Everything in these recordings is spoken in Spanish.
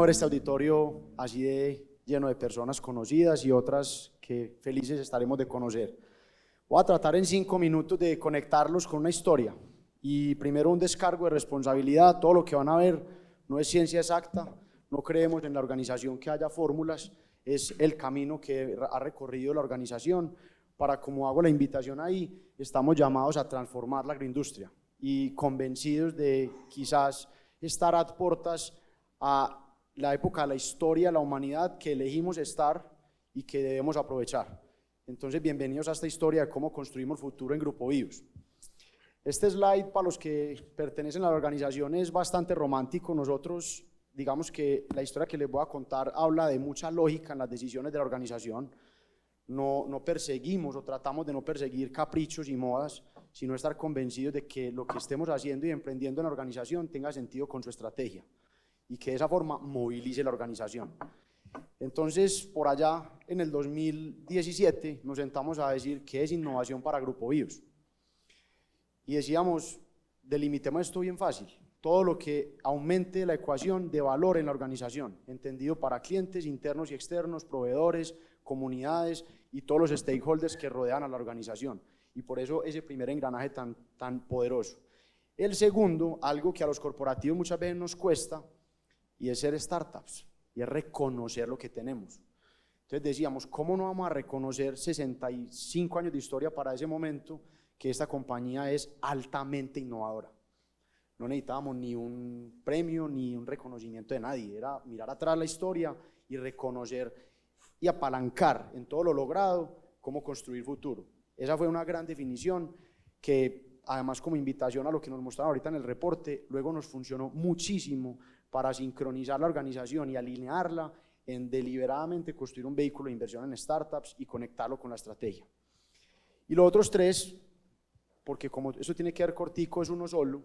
bueno ver este auditorio así de lleno de personas conocidas y otras que felices estaremos de conocer. Voy a tratar en 5 minutos de conectarlos con una historia y primero un descargo de responsabilidad. Todo lo que van a ver no es ciencia exacta, no creemos en la organización que haya fórmulas, es el camino que ha recorrido la organización. Para, como hago la invitación ahí, estamos llamados a transformar la agroindustria y convencidos de quizás estar a puertas a la época de la historia de la humanidad que elegimos estar y que debemos aprovechar. Entonces, bienvenidos a esta historia de cómo construimos el futuro en Grupo BIOS. Este slide, para los que pertenecen a la organización, es bastante romántico. Nosotros, digamos que la historia que les voy a contar habla de mucha lógica en las decisiones de la organización. No perseguimos o tratamos de no perseguir caprichos y modas, sino estar convencidos de que lo que estemos haciendo y emprendiendo en la organización tenga sentido con su estrategia y que de esa forma movilice la organización. Entonces, por allá en el 2017 nos sentamos a decir qué es innovación para Grupo BIOS. Y decíamos, delimitemos esto bien fácil, todo lo que aumente la ecuación de valor en la organización, entendido para clientes internos y externos, proveedores, comunidades y todos los stakeholders que rodean a la organización. Y por eso ese primer engranaje tan poderoso. El segundo, algo que a los corporativos muchas veces nos cuesta, y es ser startups, y es reconocer lo que tenemos. Entonces decíamos, ¿cómo no vamos a reconocer 65 años de historia para ese momento que esta compañía es altamente innovadora? No necesitábamos ni un premio ni un reconocimiento de nadie, era mirar atrás la historia y reconocer y apalancar en todo lo logrado cómo construir futuro. Esa fue una gran definición que, además, como invitación a lo que nos mostraron ahorita en el reporte, luego nos funcionó muchísimo para sincronizar la organización y alinearla en deliberadamente construir un vehículo de inversión en startups y conectarlo con la estrategia. Y los otros tres, porque como eso tiene que ver cortico, es uno solo,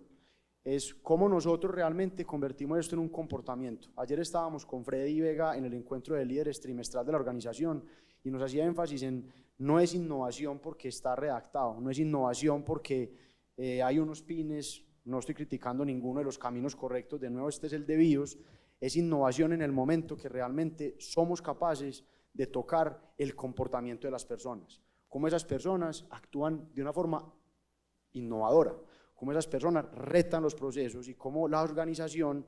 es cómo nosotros realmente convertimos esto en un comportamiento. Ayer estábamos con Freddy Vega en el encuentro de líderes trimestral de la organización y nos hacía énfasis en no es innovación porque está redactado, no es innovación porque hay unos pines. No estoy criticando ninguno de los caminos correctos, de nuevo este es el de BIOS, es innovación en el momento que realmente somos capaces de tocar el comportamiento de las personas, cómo esas personas actúan de una forma innovadora, cómo esas personas retan los procesos y cómo la organización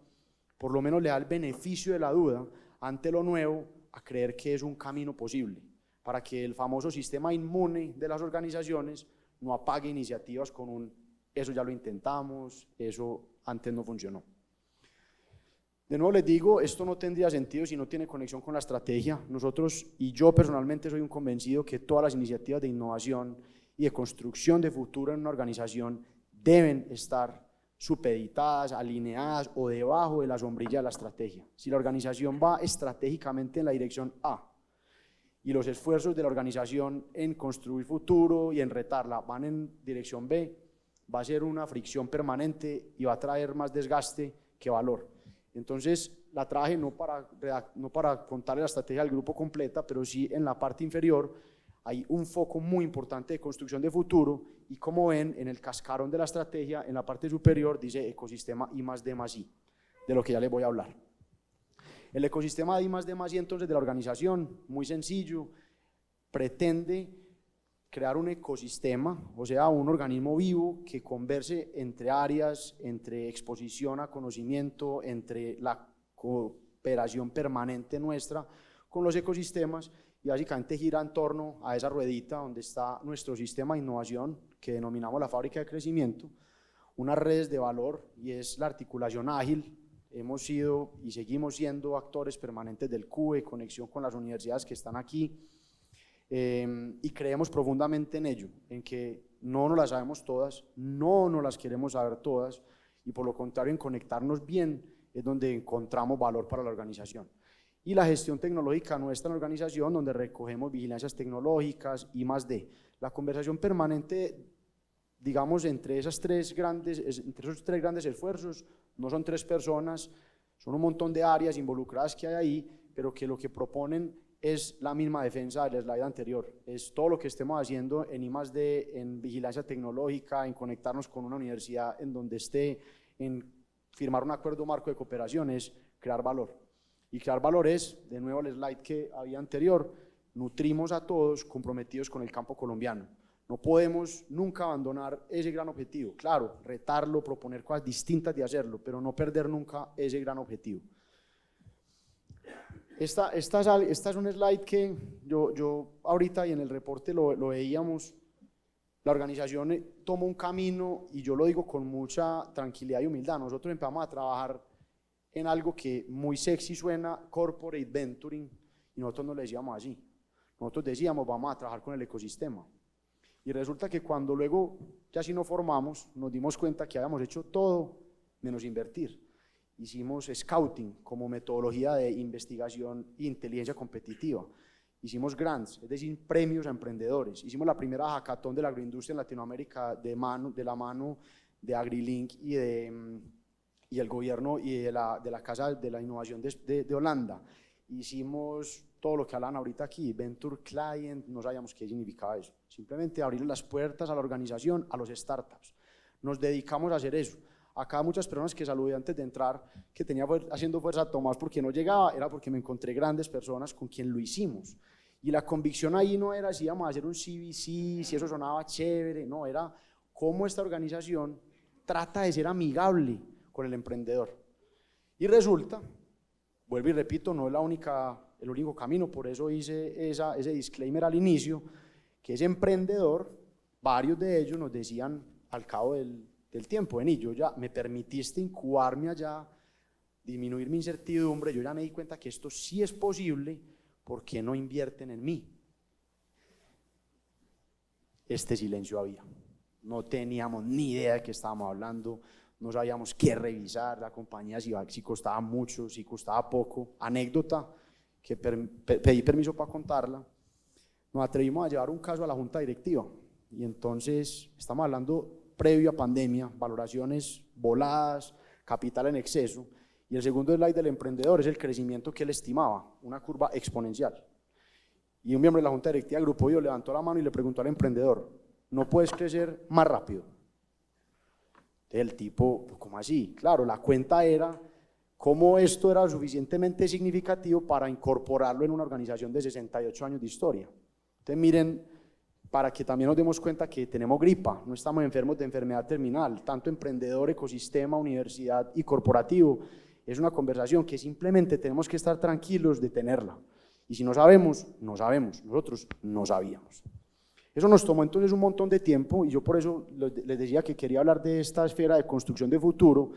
por lo menos le da el beneficio de la duda ante lo nuevo a creer que es un camino posible, para que el famoso sistema inmune de las organizaciones no apague iniciativas con un eso ya lo intentamos, eso antes no funcionó. De nuevo les digo, esto no tendría sentido si no tiene conexión con la estrategia. Nosotros, y yo personalmente soy un convencido que todas las iniciativas de innovación y de construcción de futuro en una organización deben estar supeditadas, alineadas o debajo de la sombrilla de la estrategia. Si la organización va estratégicamente en la dirección A y los esfuerzos de la organización en construir futuro y en retarla van en dirección B, va a ser una fricción permanente y va a traer más desgaste que valor. Entonces, la traje no para contarle la estrategia del grupo completa, pero sí en la parte inferior hay un foco muy importante de construcción de futuro y como ven en el cascarón de la estrategia, en la parte superior dice ecosistema I+D+I, de lo que ya les voy a hablar. El ecosistema de I+D+I entonces de la organización, muy sencillo, pretende crear un ecosistema, o sea, un organismo vivo que converse entre áreas, entre exposición a conocimiento, entre la cooperación permanente nuestra con los ecosistemas y básicamente gira en torno a esa ruedita donde está nuestro sistema de innovación que denominamos la fábrica de crecimiento, unas redes de valor y es la articulación ágil. Hemos sido y seguimos siendo actores permanentes del CUBE, conexión con las universidades que están aquí. Y creemos profundamente en ello, en que no nos las sabemos todas, no nos las queremos saber todas y por lo contrario en conectarnos bien es donde encontramos valor para la organización. Y la gestión tecnológica nuestra en la organización, donde recogemos vigilancias tecnológicas I+D. La conversación permanente, digamos, entre esos tres grandes esfuerzos, no son 3 personas, son un montón de áreas involucradas que hay ahí, pero que lo que proponen es la misma defensa del slide anterior, es todo lo que estemos haciendo en I+D, en vigilancia tecnológica, en conectarnos con una universidad en donde esté, en firmar un acuerdo marco de cooperación, es crear valor. Y crear valor es, de nuevo el slide que había anterior, nutrimos a todos comprometidos con el campo colombiano. No podemos nunca abandonar ese gran objetivo. Claro, retarlo, proponer cosas distintas de hacerlo, pero no perder nunca ese gran objetivo. Esta es un slide que yo ahorita y en el reporte lo veíamos. La organización toma un camino, y yo lo digo con mucha tranquilidad y humildad. Nosotros empezamos a trabajar en algo que muy sexy suena, corporate venturing, y nosotros no le decíamos así. Nosotros decíamos, vamos a trabajar con el ecosistema. Y resulta que cuando luego ya sí nos formamos, nos dimos cuenta que habíamos hecho todo menos invertir. Hicimos scouting como metodología de investigación e inteligencia competitiva. Hicimos grants, es decir, premios a emprendedores. Hicimos la primera hackathon de la agroindustria en Latinoamérica de la mano de AgriLink y el gobierno y de la Casa de la Innovación de Holanda. Hicimos todo lo que hablan ahorita aquí, Venture Client, no sabíamos qué significaba eso. Simplemente abrir las puertas a la organización, a los startups. Nos dedicamos a hacer eso. Acá muchas personas que saludé antes de entrar, que tenía haciendo fuerza a Tomás porque no llegaba, era porque me encontré grandes personas con quien lo hicimos. Y la convicción ahí no era si íbamos a hacer un CVC, si eso sonaba chévere, no, era cómo esta organización trata de ser amigable con el emprendedor. Y resulta, vuelvo y repito, no es el único camino, por eso hice ese disclaimer al inicio, que ese emprendedor, varios de ellos nos decían al cabo del tiempo, vení, yo ya me permitiste incubarme allá, disminuir mi incertidumbre, yo ya me di cuenta que esto sí es posible, ¿por qué no invierten en mí? Este silencio había, no teníamos ni idea de qué estábamos hablando, no sabíamos qué revisar, la compañía si costaba mucho, si costaba poco. Anécdota que pedí permiso para contarla, nos atrevimos a llevar un caso a la junta directiva, y entonces estamos hablando previo a pandemia, valoraciones voladas, capital en exceso, y el segundo slide del emprendedor es el crecimiento que él estimaba, una curva exponencial. Y un miembro de la junta directiva del Grupo Bio levantó la mano y le preguntó al emprendedor, ¿no puedes crecer más rápido? El tipo, ¿cómo así? Claro, la cuenta era cómo esto era suficientemente significativo para incorporarlo en una organización de 68 años de historia. Entonces miren, para que también nos demos cuenta que tenemos gripa, no estamos enfermos de enfermedad terminal, tanto emprendedor, ecosistema, universidad y corporativo, es una conversación que simplemente tenemos que estar tranquilos de tenerla. Y si no sabemos, no sabemos, nosotros no sabíamos. Eso nos tomó entonces un montón de tiempo, y yo por eso les decía que quería hablar de esta esfera de construcción de futuro,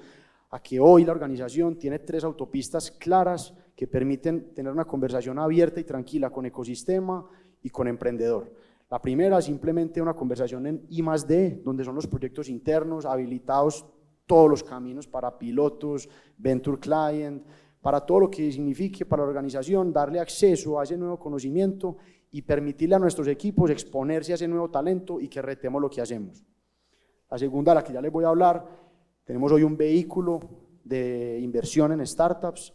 a que hoy la organización tiene 3 autopistas claras que permiten tener una conversación abierta y tranquila con ecosistema y con emprendedor. La primera, simplemente una conversación en I+D, donde son los proyectos internos, habilitados todos los caminos para pilotos, venture client, para todo lo que signifique para la organización, darle acceso a ese nuevo conocimiento y permitirle a nuestros equipos exponerse a ese nuevo talento y que retemos lo que hacemos. La segunda, de la que ya les voy a hablar, tenemos hoy un vehículo de inversión en startups,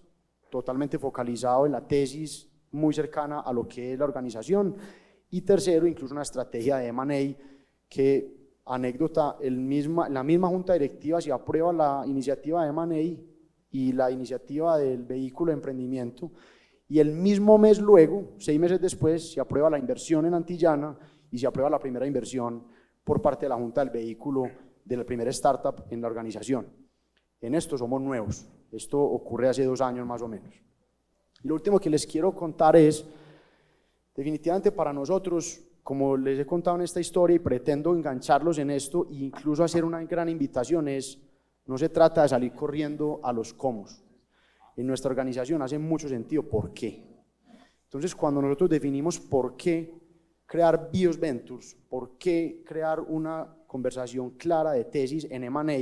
totalmente focalizado en la tesis muy cercana a lo que es la organización. Y tercero, incluso una estrategia de M&A que, anécdota, la misma junta directiva se aprueba la iniciativa de M&A y la iniciativa del vehículo de emprendimiento, y el mismo mes luego, 6 meses después, se aprueba la inversión en Antillana y se aprueba la primera inversión por parte de la junta del vehículo de la primera startup en la organización. En esto somos nuevos, esto ocurre hace 2 años más o menos. Y lo último que les quiero contar es, definitivamente para nosotros, como les he contado en esta historia y pretendo engancharlos en esto e incluso hacer una gran invitación, no se trata de salir corriendo a los cómo. En nuestra organización hace mucho sentido por qué. Entonces, cuando nosotros definimos por qué crear BIOS Ventures, por qué crear una conversación clara de tesis en M&A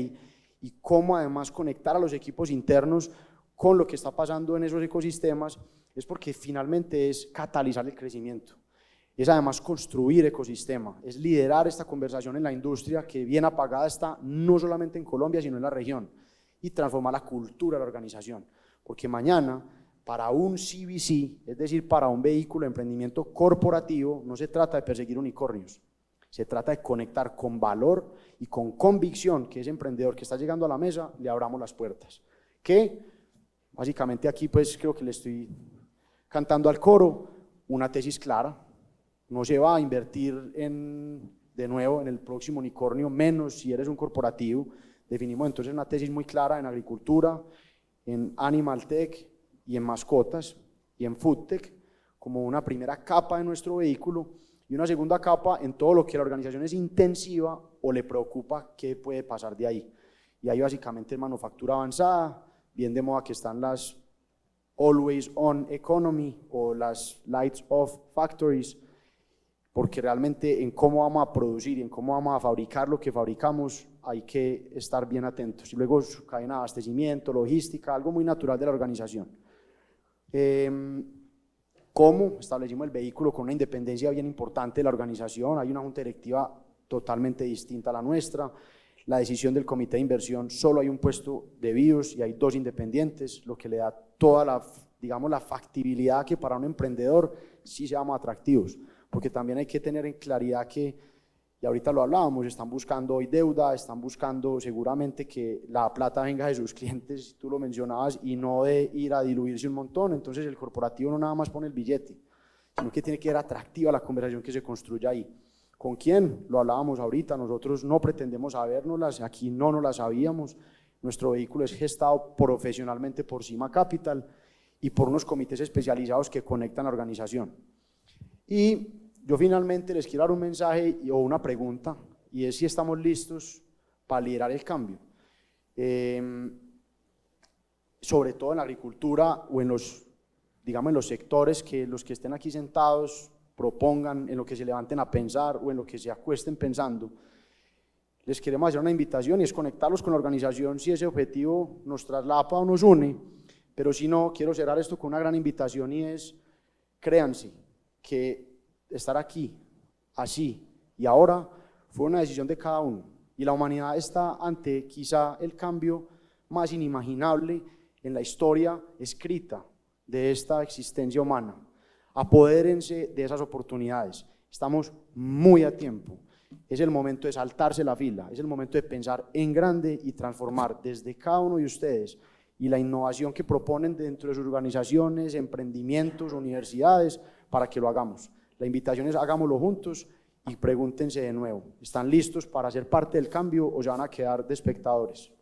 y cómo además conectar a los equipos internos con lo que está pasando en esos ecosistemas, es porque finalmente es catalizar el crecimiento, es además construir ecosistema, es liderar esta conversación en la industria que bien apagada está no solamente en Colombia sino en la región, y transformar la cultura de la organización, porque mañana para un CVC, es decir, para un vehículo de emprendimiento corporativo, no se trata de perseguir unicornios, se trata de conectar con valor y con convicción que ese emprendedor que está llegando a la mesa le abramos las puertas, que Básicamente aquí pues creo que le estoy cantando al coro una tesis clara. No se va a invertir de nuevo en el próximo unicornio, menos si eres un corporativo. Definimos entonces una tesis muy clara en agricultura, en animal tech y en mascotas y en food tech como una primera capa de nuestro vehículo y una segunda capa en todo lo que la organización es intensiva o le preocupa qué puede pasar de ahí. Y ahí básicamente es manufactura avanzada, bien de moda que están las always on economy o las lights off factories, porque realmente en cómo vamos a producir y en cómo vamos a fabricar lo que fabricamos hay que estar bien atentos. Y luego su cadena de abastecimiento, logística, algo muy natural de la organización. ¿Cómo? Establecimos el vehículo con una independencia bien importante de la organización, hay una junta directiva totalmente distinta a la nuestra, la decisión del comité de inversión, solo hay un puesto de BIOS y hay 2 independientes, lo que le da toda la, digamos, la factibilidad que para un emprendedor sí seamos atractivos, porque también hay que tener en claridad que, y ahorita lo hablábamos, están buscando hoy deuda, están buscando seguramente que la plata venga de sus clientes, tú lo mencionabas, y no de ir a diluirse un montón. Entonces el corporativo no nada más pone el billete, sino que tiene que ser atractiva la conversación que se construye ahí. ¿Con quién? Lo hablábamos ahorita, nosotros no pretendemos sabérnoslas, aquí no nos las sabíamos, nuestro vehículo es gestado profesionalmente por Cima Capital y por unos comités especializados que conectan la organización. Y yo finalmente les quiero dar un mensaje o una pregunta, y es si estamos listos para liderar el cambio. Sobre todo en la agricultura o en los, digamos, en los sectores que los que estén aquí sentados propongan, en lo que se levanten a pensar o en lo que se acuesten pensando. Les queremos hacer una invitación y es conectarlos con la organización si ese objetivo nos traslapa o nos une, pero si no, quiero cerrar esto con una gran invitación y es, créanse que estar aquí, así y ahora fue una decisión de cada uno y la humanidad está ante quizá el cambio más inimaginable en la historia escrita de esta existencia humana. Apodérense de esas oportunidades, estamos muy a tiempo, es el momento de saltarse la fila, es el momento de pensar en grande y transformar desde cada uno de ustedes y la innovación que proponen dentro de sus organizaciones, emprendimientos, universidades, para que lo hagamos. La invitación es hagámoslo juntos y pregúntense de nuevo, ¿están listos para ser parte del cambio o se van a quedar de espectadores?